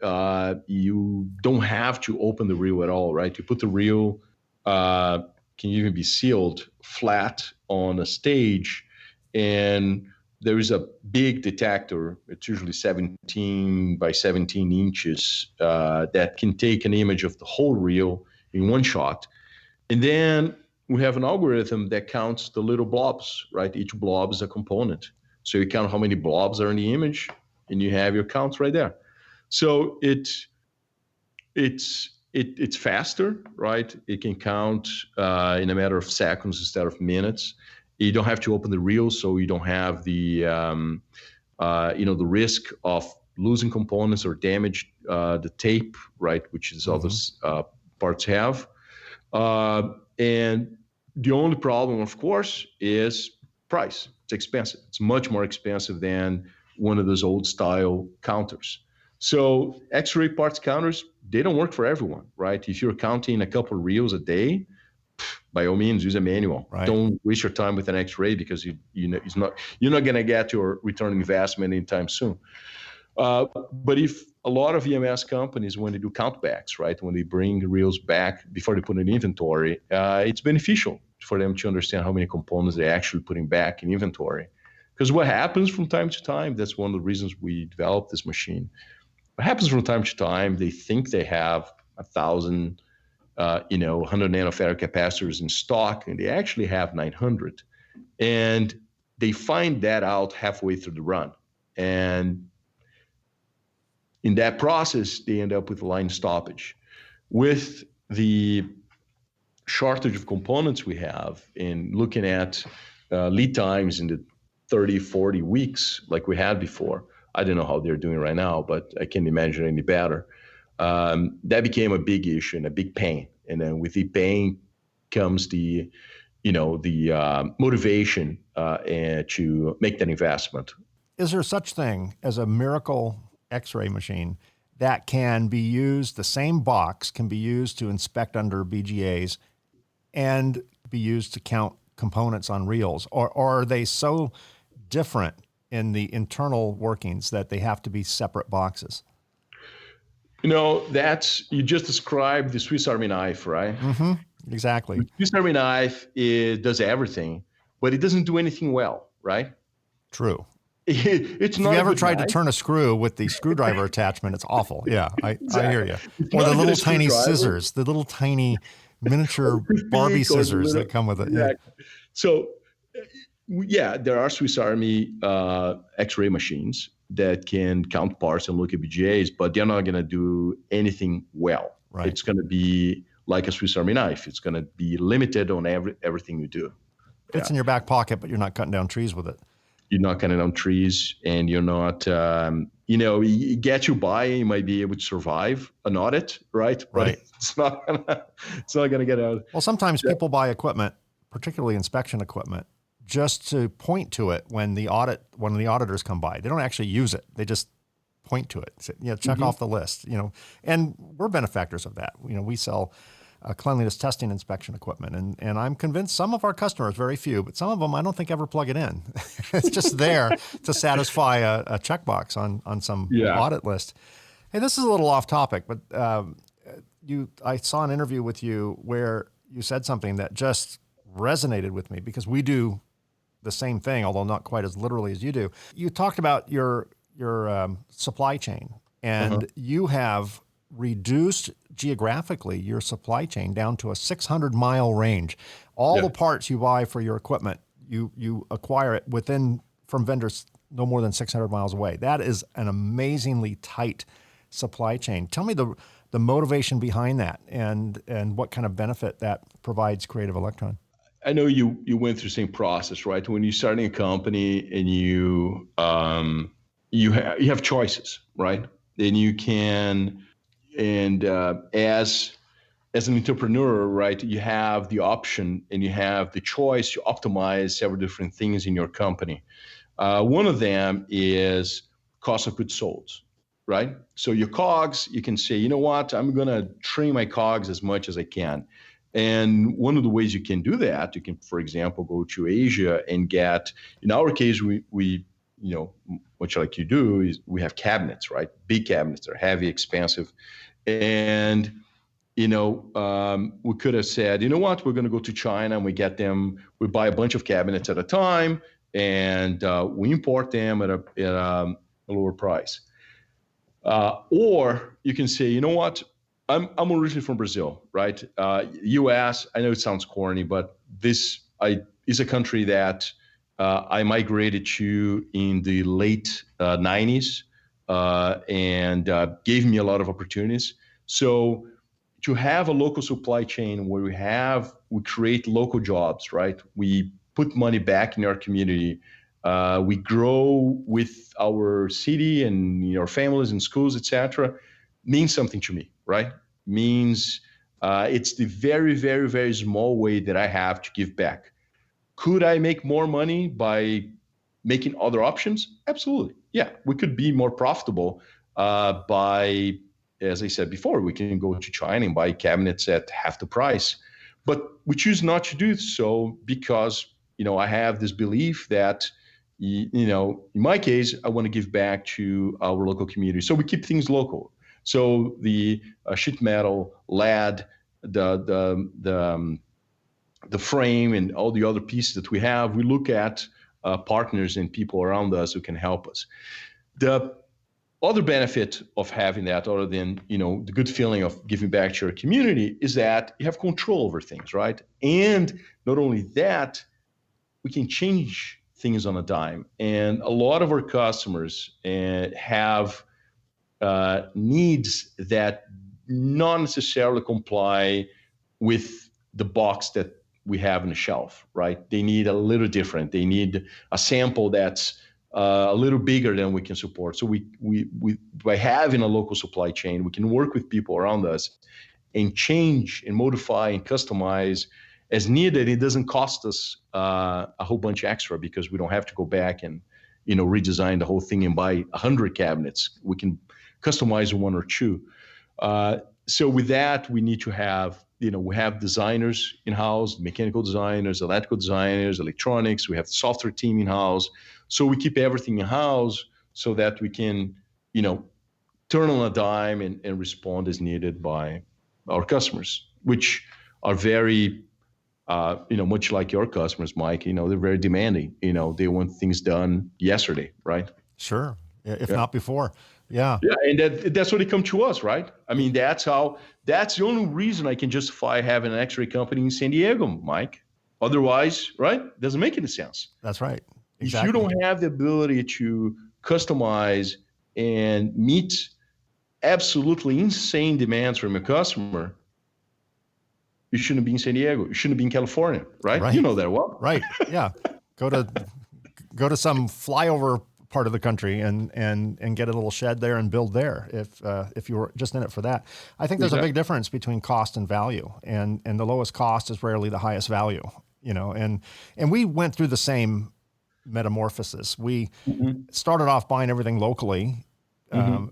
you don't have to open the reel at all, right? You put the reel, can even be sealed flat on a stage, and there is a big detector. It's usually 17 by 17 inches that can take an image of the whole reel in one shot. And then we have an algorithm that counts the little blobs, right? Each blob is a component. So you count how many blobs are in the image, and you have your counts right there. So it's faster, right? It can count in a matter of seconds instead of minutes. You don't have to open the reel, so you don't have the the risk of losing components or damage the tape, right? Which is all those parts have. And The only problem, of course, is price. It's expensive. It's much more expensive than one of those old style counters. So X-ray parts counters, they don't work for everyone, right? If you're counting a couple of reels a day, by all means, use a manual. Right. Don't waste your time with an X-ray because you're not going to get your return on investment anytime soon. But if a lot of EMS companies, when they do countbacks, right, when they bring reels back before they put in inventory, it's beneficial for them to understand how many components they're actually putting back in inventory. Because what happens from time to time, that's one of the reasons we developed this machine. What happens from time to time, they think they have 1,000, 100 nanofarad capacitors in stock, and they actually have 900. And they find that out halfway through the run. And in that process, they end up with line stoppage. With the shortage of components we have in looking at lead times in the 30, 40 weeks like we had before, I don't know how they're doing right now, but I can't imagine any better. That became a big issue and a big pain. And then with the pain comes the motivation to make that investment. Is there such thing as a miracle X-ray machine that can be used, the same box can be used to inspect under BGAs and be used to count components on reels? Or are they so different in the internal workings that they have to be separate boxes? You just described the Swiss Army knife, right? Mm-hmm. Exactly. The Swiss Army knife does everything, but it doesn't do anything well, right? True. It's if not. If you ever tried to turn a screw with the screwdriver attachment, it's awful. Yeah, exactly. I hear you. Or the little tiny scissors, the little tiny miniature Barbie scissors that come with it. Exactly. Yeah. So, there are Swiss Army X-ray machines that can count parts and look at BGAs, but they're not going to do anything well. Right. It's going to be like a Swiss Army knife. It's going to be limited on everything you do. Fits in your back pocket, but you're not cutting down trees with it. You're not cutting down trees, and you're not, it gets you by. You might be able to survive an audit, right? Right. But it's not gonna get out. Well, sometimes people buy equipment, particularly inspection equipment, just to point to it when the auditors come by. They don't actually use it. They just point to it. Say, check off the list. And we're benefactors of that. We sell cleanliness testing inspection equipment. And I'm convinced some of our customers, very few, but some of them I don't think ever plug it in. It's just there to satisfy a checkbox on some audit list. Hey, this is a little off topic, but I saw an interview with you where you said something that just resonated with me because we do the same thing, although not quite as literally as you do. You talked about your supply chain, and you have reduced geographically your supply chain down to a 600-mile range. All the parts you buy for your equipment, you acquire it from vendors no more than 600 miles away. That is an amazingly tight supply chain. Tell me the motivation behind that and what kind of benefit that provides Creative Electron. I know you went through the same process, right? When you're starting a company and you have choices, right? Then you can. And as an entrepreneur, right, you have the option and you have the choice to optimize several different things in your company. One of them is cost of goods sold, right? So your COGS, you can say, you know what, I'm going to trim my COGS as much as I can. And one of the ways you can do that, you can, for example, go to Asia and get, in our case, we much like you do, is we have cabinets, right? Big cabinets. They're heavy, expensive. And, we could have said, you know what, we're going to go to China and we buy a bunch of cabinets at a time and we import them at a lower price. Or you can say, you know what, I'm originally from Brazil, right? US, I know it sounds corny, but this is a country that I migrated to in the late 90s and gave me a lot of opportunities. So to have a local supply chain where we create local jobs, right? We put money back in our community. We grow with our city and our families and schools, etc. Means something to me, right? Means It's the very, very, very small way that I have to give back. Could I make more money by making other options? Absolutely. Yeah, we could be more profitable by, as I said before, we can go to China and buy cabinets at half the price. But we choose not to do so because, I have this belief that, in my case, I want to give back to our local community. So we keep things local. So the sheet metal, lead, the frame, and all the other pieces that we have, we look at partners and people around us who can help us. The other benefit of having that, other than the good feeling of giving back to your community, is that you have control over things, right? And not only that, we can change things on a dime. And a lot of our customers have needs that not necessarily comply with the box that we have on the shelf, right? They need a little different. They need a sample that's a little bigger than we can support. So we by having a local supply chain, we can work with people around us and change and modify and customize as needed. It doesn't cost us a whole bunch extra because we don't have to go back and redesign the whole thing and buy 100 cabinets. We can customize one or two. So with that, we need to have, we have designers in-house, mechanical designers, electrical designers, electronics. We have the software team in-house. So we keep everything in-house so that we can, turn on a dime and respond as needed by our customers, which are very, much like your customers, Mike, they're very demanding. They want things done yesterday, right? Sure. If not before. Yeah. Yeah, and that's why they come to us, right? I mean, that's the only reason I can justify having an X-ray company in San Diego, Mike. Otherwise, right? It doesn't make any sense. That's right. Exactly. If you don't have the ability to customize and meet absolutely insane demands from your customer, you shouldn't be in San Diego. You shouldn't be in California, right? Right. You know that well. Right. Yeah. Go to some flyover part of the country and get a little shed there and build there if you were just in it for that. I think there's a big difference between cost and value, and the lowest cost is rarely the highest value, and we went through the same metamorphosis. We started off buying everything locally, and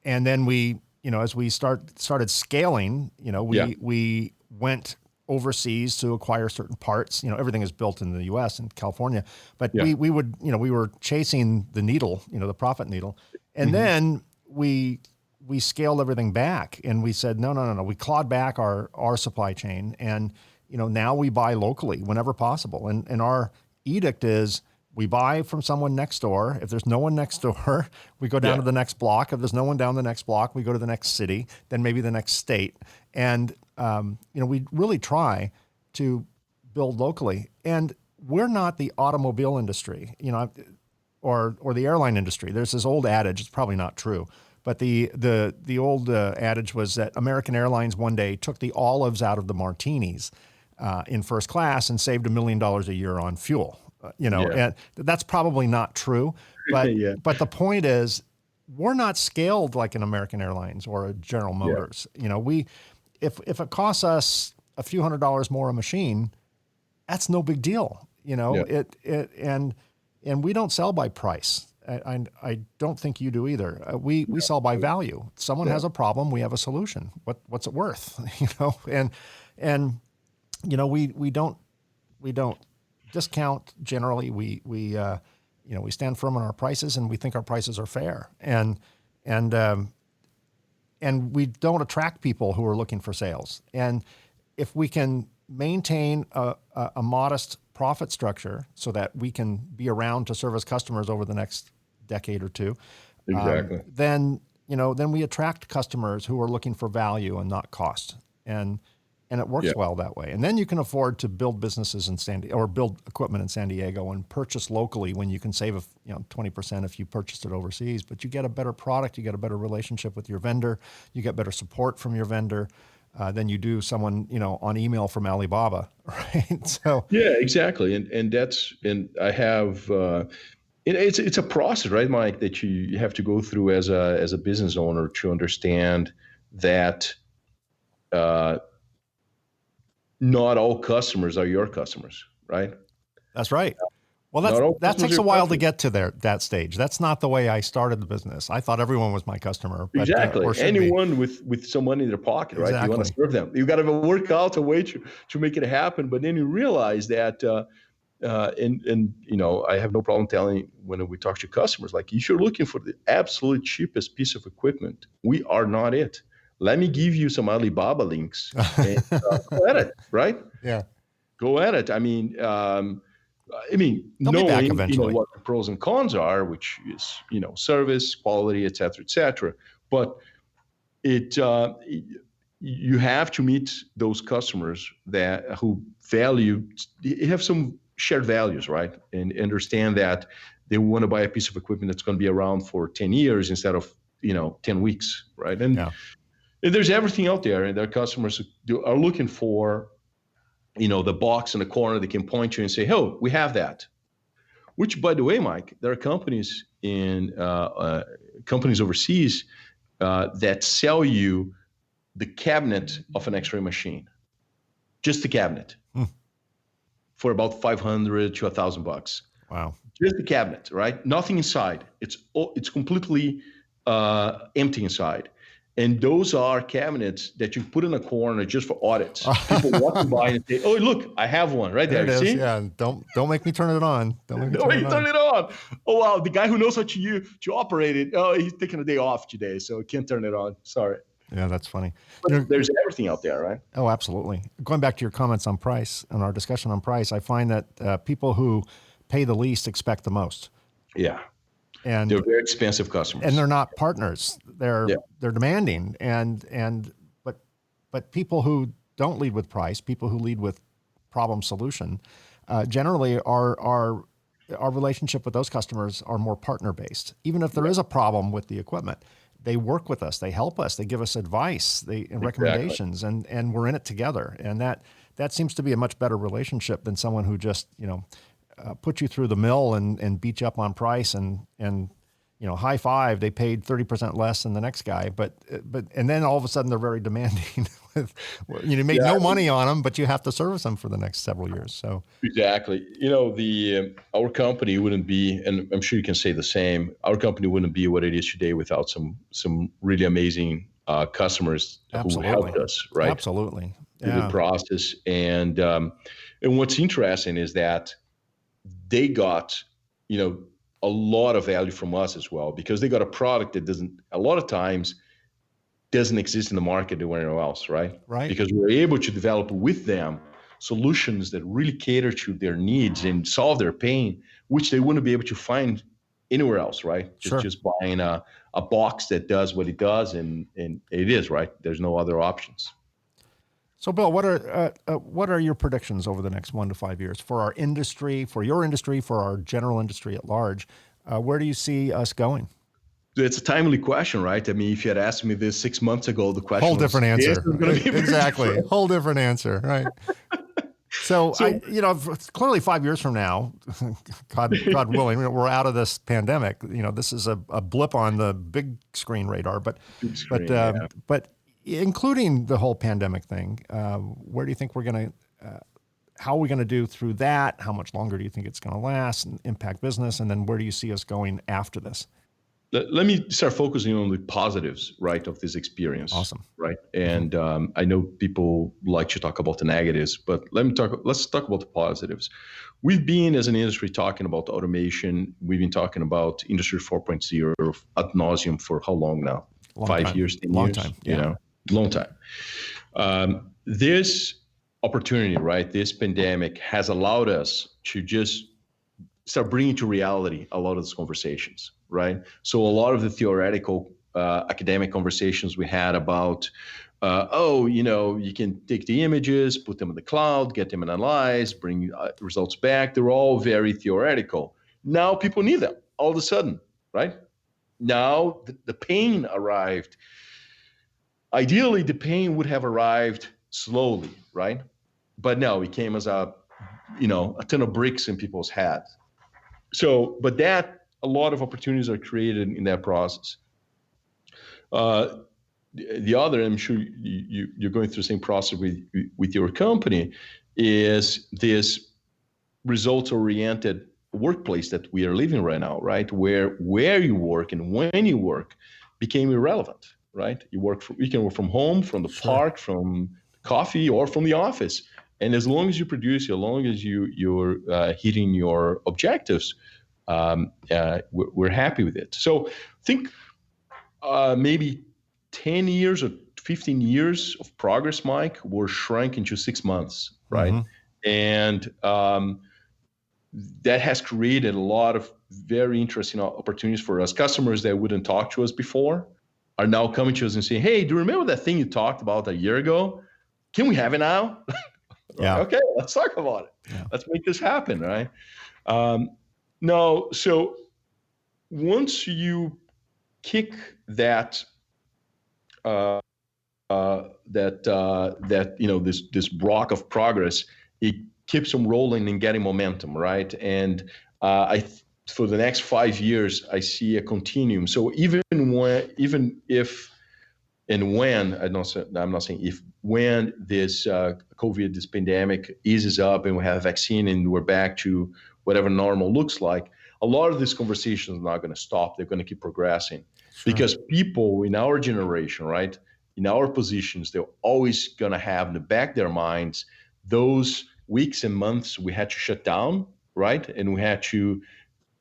then we, as we started scaling, we went overseas to acquire certain parts. Everything is built in the U.S. and California, but we were chasing the needle, the profit needle, and then we scaled everything back, and we said no. We clawed back our supply chain, and now we buy locally whenever possible, and our edict is, we buy from someone next door. If there's no one next door, we go down to the next block. If there's no one down the next block, we go to the next city, then maybe the next state. And, we really try to build locally. And we're not the automobile industry, or the airline industry. There's this old adage, it's probably not true, but the old adage was that American Airlines one day took the olives out of the martinis in first class and saved $1 million a year on fuel. And that's probably not true, but but the point is, we're not scaled like an American Airlines or a General Motors. If it costs us a few $100s more a machine, that's no big deal. And we don't sell by price. I don't think you do either. We sell by value. Someone has a problem, we have a solution. What's it worth? And we don't discount generally. We stand firm on our prices, and we think our prices are fair, and we don't attract people who are looking for sales. And if we can maintain a modest profit structure so that we can be around to service customers over the next decade or two, then we attract customers who are looking for value and not cost. And it works well that way. And then you can afford to build businesses in or build equipment in San Diego and purchase locally when you can save 20% if you purchased it overseas. But you get a better product, you get a better relationship with your vendor, you get better support from your vendor than you do someone on email from Alibaba, right? So exactly. And I have it's a process, right, Mike, that you have to go through as a business owner to understand that not all customers are your customers, right? That's right. Well, Not all that customers takes are a while to customers. get to that stage. That's not the way I started the business. I thought everyone was my customer, but Exactly. or should be. Anyone with some money in their pocket, right? You want to Exactly. serve them. You got to work out a way to make it happen. But then you realize that, and I have no problem telling when we talk to customers, like if you're looking for the absolute cheapest piece of equipment, we are not it. Let me give you some Alibaba links and go at it, right? Yeah. Go at it. I mean, They'll be back knowing eventually. what the pros and cons are, which is service, quality, et cetera, but you have to meet those customers who have some shared values, right? And understand that they want to buy a piece of equipment that's going to be around for 10 years instead of 10 weeks, right? And, Yeah. and there's everything out there, and their customers are looking for the box in the corner they can point to and say, "Oh, we have that." Which, by the way, Mike, there are companies companies overseas that sell you the cabinet of an X-ray machine, just the cabinet, for about $500 to $1,000. Wow. Just the cabinet, right? Nothing inside. It's completely empty inside. And those are cabinets that you put in a corner just for audits. People walking by and say, "Oh, look, I have one right there." There it is. See? Yeah. Don't make me turn it on. Don't make me No, turn he it on. turned it on. Oh, wow. The guy who knows how to operate it, he's taking a day off today, so he can't turn it on. Sorry. Yeah, that's funny. But there's everything out there, right? Oh, absolutely. Going back to your comments on price and our discussion on price, I find that people who pay the least expect the most. Yeah. And they're very expensive customers. And they're not partners. They're demanding. But people who don't lead with price, people who lead with problem solution, generally our relationship with those customers are more partner based. Even if there is a problem with the equipment, they work with us, they help us, they give us advice, and recommendations, and we're in it together. And that seems to be a much better relationship than someone who just put you through the mill and beat you up on price and high five. They paid 30% less than the next guy, but then all of a sudden they're very demanding. You make no money on them, but you have to service them for the next several years. So exactly, our company wouldn't be, and I'm sure you can say the same. Our company wouldn't be what it is today without some really amazing customers who helped us, right? Absolutely, through the process. And what's interesting is that they got a lot of value from us as well, because they got a product that a lot of times doesn't exist in the market anywhere else, right? Right. Because we're able to develop with them solutions that really cater to their needs and solve their pain, which they wouldn't be able to find anywhere else, right? Just buying a box that does what it does, and it is, right? There's no other options. So, Bill, what are your predictions over the next 1 to 5 years for our industry, for your industry, for our general industry at large? Where do you see us going? It's a timely question, right? I mean, if you had asked me this 6 months ago, the question whole different answer. Exactly, different. Whole different answer, right? So clearly 5 years from now, God willing, we're out of this pandemic. This is a blip on the big screen radar, but including the whole pandemic thing, where do you think we're going to, how are we going to do through that? How much longer do you think it's going to last and impact business? And then where do you see us going after this? Let me start focusing on the positives, right, of this experience. Awesome. Right. And I know people like to talk about the negatives, but let's talk about the positives. We've been, as an industry, talking about automation. We've been talking about Industry 4.0 ad nauseum for how long now? 5 years, 10 long years? Time. Yeah. Long time. This opportunity, right, this pandemic has allowed us to just start bringing to reality a lot of these conversations, right? So a lot of the theoretical academic conversations we had about, you can take the images, put them in the cloud, get them analyzed, bring results back. They're all very theoretical. Now people need them all of a sudden, right? Now the pain arrived. Ideally, the pain would have arrived slowly, right? But no, it came as a ton of bricks in people's heads. So, but a lot of opportunities are created in that process. the other, I'm sure you're going through the same process with your company, is this results-oriented workplace that we are living right now, right? Where you work and when you work became irrelevant, right? You can work from home, from the park, from coffee, or from the office. And as long as you produce, as long as you're hitting your objectives, we're happy with it. So I think maybe 10 years or 15 years of progress, Mike, were shrunk into 6 months, right? Mm-hmm. And that has created a lot of very interesting opportunities for us. Customers that wouldn't talk to us before are now coming to us and saying, hey, do you remember that thing you talked about a year ago? Can we have it now? Yeah. Okay, let's talk about it. Yeah. Let's make this happen, right? No, so once you kick that this rock of progress, it keeps them rolling and getting momentum, right? And for the next 5 years, I see a continuum. So even if and when, I'm not saying if, when this COVID, this pandemic eases up and we have a vaccine and we're back to whatever normal looks like, a lot of these conversations are not going to stop. They're going to keep progressing. Sure. Because people in our generation, right, in our positions, they're always going to have in the back of their minds those weeks and months we had to shut down, right? And we had to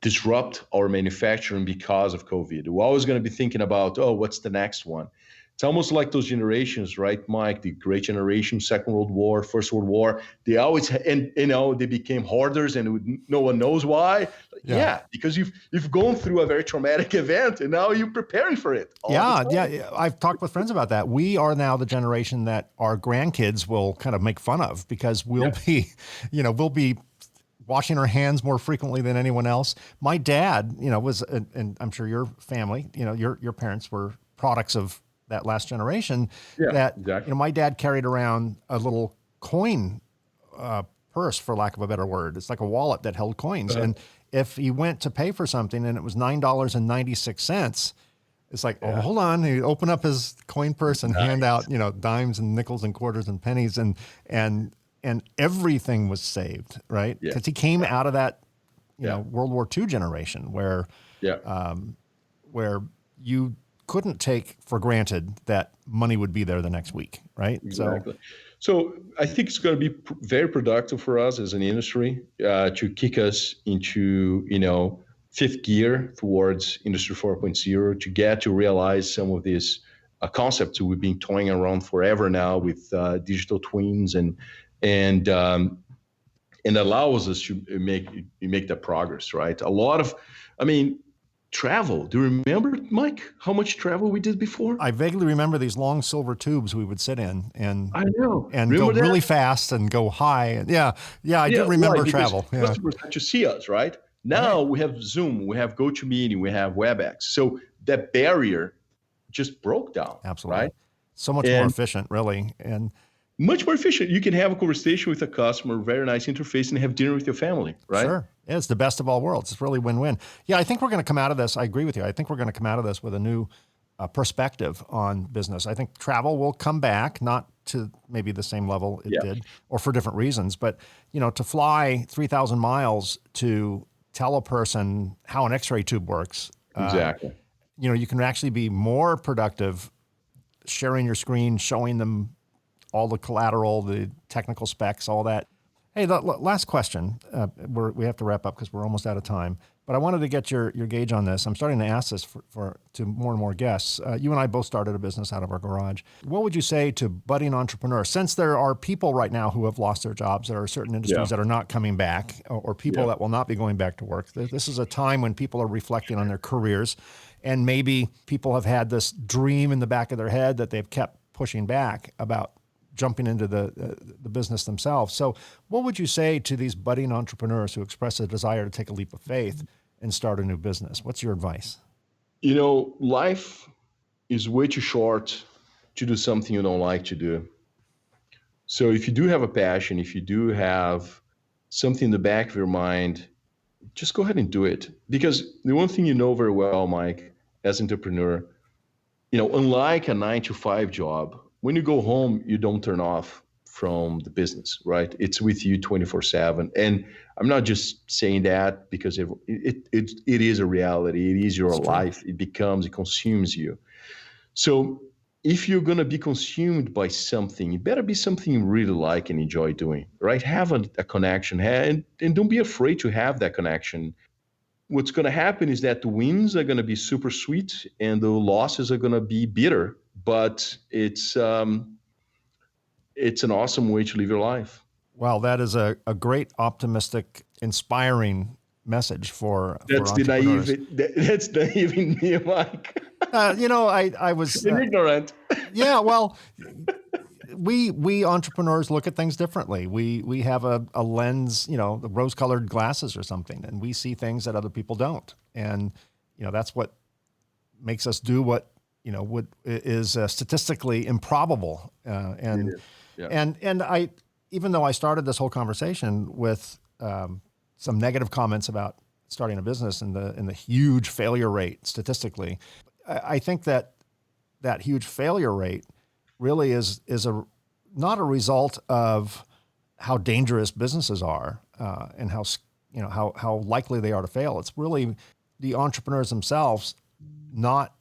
disrupt our manufacturing because of COVID. We're always going to be thinking about, oh, what's the next one? It's almost like those generations, right, Mike? The Great Generation, Second World War, First World War. They always, and they became hoarders, and no one knows why. Yeah, because you've gone through a very traumatic event, and now you're preparing for it. Yeah. I've talked with friends about that. We are now the generation that our grandkids will kind of make fun of, because we'll be washing our hands more frequently than anyone else. My dad, was, and I'm sure your family, your parents were products of that last generation. Yeah, exactly. My dad carried around a little coin purse, for lack of a better word. It's like a wallet that held coins. And if he went to pay for something and it was $9.96, it's like, oh, hold on. He'd open up his coin purse and hand out, dimes and nickels and quarters and pennies, and everything was saved, right? Because he came out of that, World War II generation where you couldn't take for granted that money would be there the next week, right? Exactly. So I think it's going to be very productive for us as an industry to kick us into, fifth gear towards Industry 4.0, to get to realize some of these concepts that we've been toying around forever now with digital twins and allows us to make that progress, right? A lot of, travel. Do you remember, Mike, how much travel we did before? I vaguely remember these long silver tubes we would sit in and remember go that? Really fast and go high. And I do remember travel. Customers had to see us, right? Now we have Zoom, we have GoToMeeting, we have WebEx. So that barrier just broke down. Absolutely. Right? So much more efficient, really. And much more efficient. You can have a conversation with a customer, very nice interface, and have dinner with your family, right? Sure. Yeah, it's the best of all worlds. It's really win-win. Yeah, I think we're going to come out of this. I agree with you. I think we're going to come out of this with a new perspective on business. I think travel will come back, not to maybe the same level it did, or for different reasons. But, to fly 3,000 miles to tell a person how an X-ray tube works. Exactly. You can actually be more productive sharing your screen, showing them all the collateral, the technical specs, all that. Hey, the last question. We have to wrap up because we're almost out of time. But I wanted to get your gauge on this. I'm starting to ask this to more and more guests. You and I both started a business out of our garage. What would you say to budding entrepreneurs? Since there are people right now who have lost their jobs, there are certain industries that are not coming back, or people that will not be going back to work. This is a time when people are reflecting on their careers, and maybe people have had this dream in the back of their head that they've kept pushing back about jumping into the business themselves. So what would you say to these budding entrepreneurs who express a desire to take a leap of faith and start a new business? What's your advice? Life is way too short to do something you don't like to do. So if you do have a passion, if you do have something in the back of your mind, just go ahead and do it. Because the one thing you know very well, Mike, as an entrepreneur, unlike a 9 to 5 job, when you go home, you don't turn off from the business, right? It's with you 24/7. And I'm not just saying that because it is a reality. It is your life. It consumes you. So if you're going to be consumed by something, it better be something you really like and enjoy doing, right? Have a connection, and don't be afraid to have that connection. What's going to happen is that the wins are going to be super sweet and the losses are going to be bitter, but it's an awesome way to live your life. Well, that is a great, optimistic, inspiring message for That's entrepreneurs. That's naive in me, Mike. I was ignorant. Yeah, well, we entrepreneurs look at things differently. We have a lens, the rose-colored glasses or something, and we see things that other people don't. And that's what makes us do what is statistically improbable. And I, even though I started this whole conversation with some negative comments about starting a business and the huge failure rate statistically, I think that huge failure rate really is not a result of how dangerous businesses are and how likely they are to fail. It's really the entrepreneurs themselves not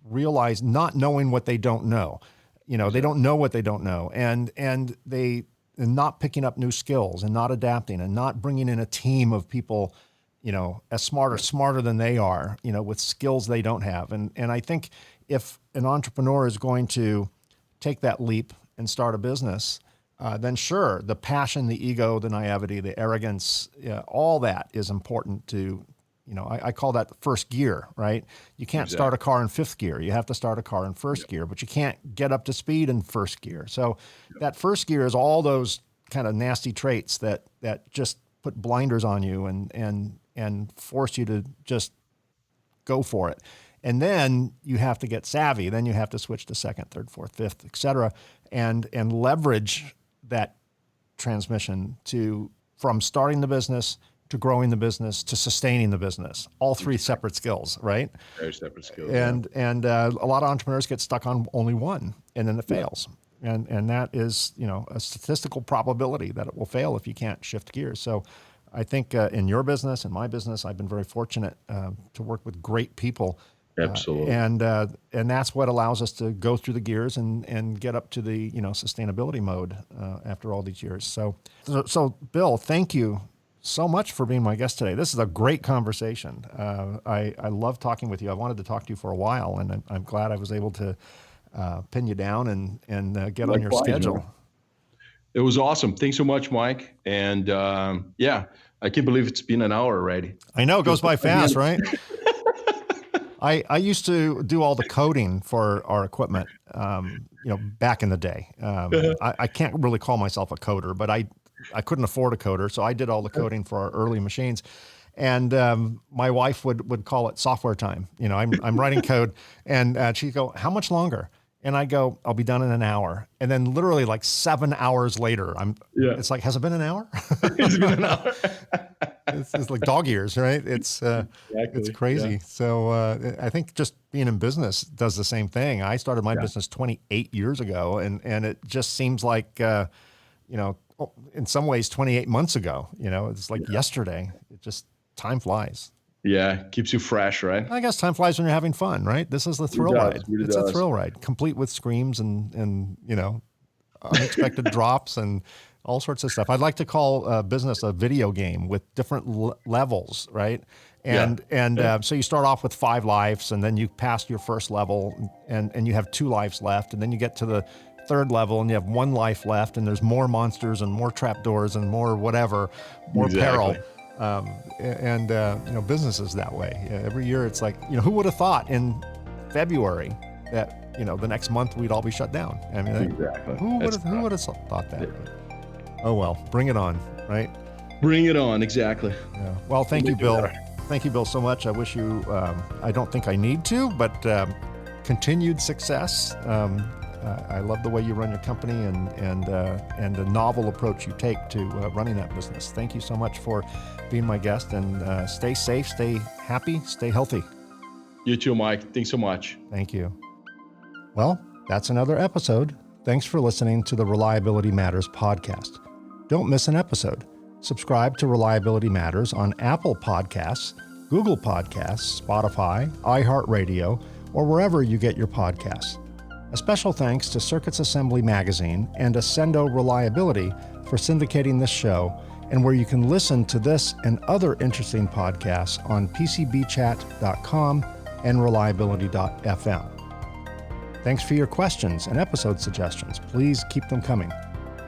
knowing what they don't know. They don't know what they don't know, and not picking up new skills and not adapting and not bringing in a team of people as smarter than they are, with skills they don't have. And I think if an entrepreneur is going to take that leap and start a business, then sure, the passion, the ego, the naivety, the arrogance, all that is important to, I call that first gear, right? You can't start a car in fifth gear. You have to start a car in first gear, but you can't get up to speed in first gear. So that first gear is all those kind of nasty traits that just put blinders on you and force you to just go for it. And then you have to get savvy. Then you have to switch to second, third, fourth, fifth, et cetera, and leverage that transmission from starting the business to growing the business to sustaining the business. All three separate skills, right? Very separate skills. And a lot of entrepreneurs get stuck on only one, and then it fails. And that is, a statistical probability that it will fail if you can't shift gears. So I think in your business and my business, I've been very fortunate to work with great people. Absolutely. And that's what allows us to go through the gears and get up to the sustainability mode after all these years. So Bill, thank you so much for being my guest today. This is a great conversation. I love talking with you. I wanted to talk to you for a while, and I'm glad I was able to pin you down and get on your schedule. Man. It was awesome. Thanks so much, Mike. And I can't believe it's been an hour already. I know, it goes by fast, right? I used to do all the coding for our equipment, back in the day. I can't really call myself a coder, but I couldn't afford a coder, so I did all the coding for our early machines. And my wife would call it software time. I'm writing code, and she'd go, "How much longer?" And I go, "I'll be done in an hour." And then literally like 7 hours later, it's like, has it been an hour? It's been an hour. It's like dog ears, right? It's crazy. Yeah. So I think just being in business does the same thing. I started my business 28 years ago, and it just seems like, in some ways 28 months ago, it's like yesterday. It just, time flies. Yeah, keeps you fresh, right? I guess time flies when you're having fun, right? This is the thrill ride. It's does. A thrill ride, complete with screams and unexpected drops and all sorts of stuff. I'd like to call business a video game with different levels, right? So you start off with 5 lives, and then you pass your first level, and you have 2 lives left, and then you get to the 3rd level, and you have 1 life left, and there's more monsters and more trapdoors and more whatever, more peril. Business is that way. Every year it's like, who would have thought in February that, the next month we'd all be shut down? I mean, exactly. Who would have thought that? Yeah. Oh, well, bring it on, right? Bring it on. Exactly. Yeah. Well, thank you, Bill. Thank you, Bill, so much. I wish you, I don't think I need to, but continued success. I love the way you run your company and the novel approach you take to running that business. Thank you so much for being my guest, and stay safe, stay happy, stay healthy. You too, Mike. Thanks so much. Thank you. Well, that's another episode. Thanks for listening to the Reliability Matters podcast. Don't miss an episode. Subscribe to Reliability Matters on Apple Podcasts, Google Podcasts, Spotify, iHeartRadio, or wherever you get your podcasts. A special thanks to Circuits Assembly Magazine and Ascendo Reliability for syndicating this show, and where you can listen to this and other interesting podcasts on pcbchat.com and reliability.fm. Thanks for your questions and episode suggestions. Please keep them coming.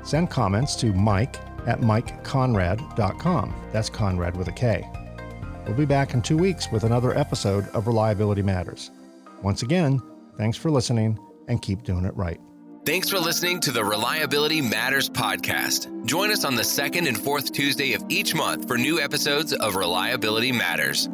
Send comments to mike@mikeconrad.com. That's Conrad with a K. We'll be back in 2 weeks with another episode of Reliability Matters. Once again, thanks for listening and keep doing it right. Thanks for listening to the Reliability Matters podcast. Join us on the second and fourth Tuesday of each month for new episodes of Reliability Matters.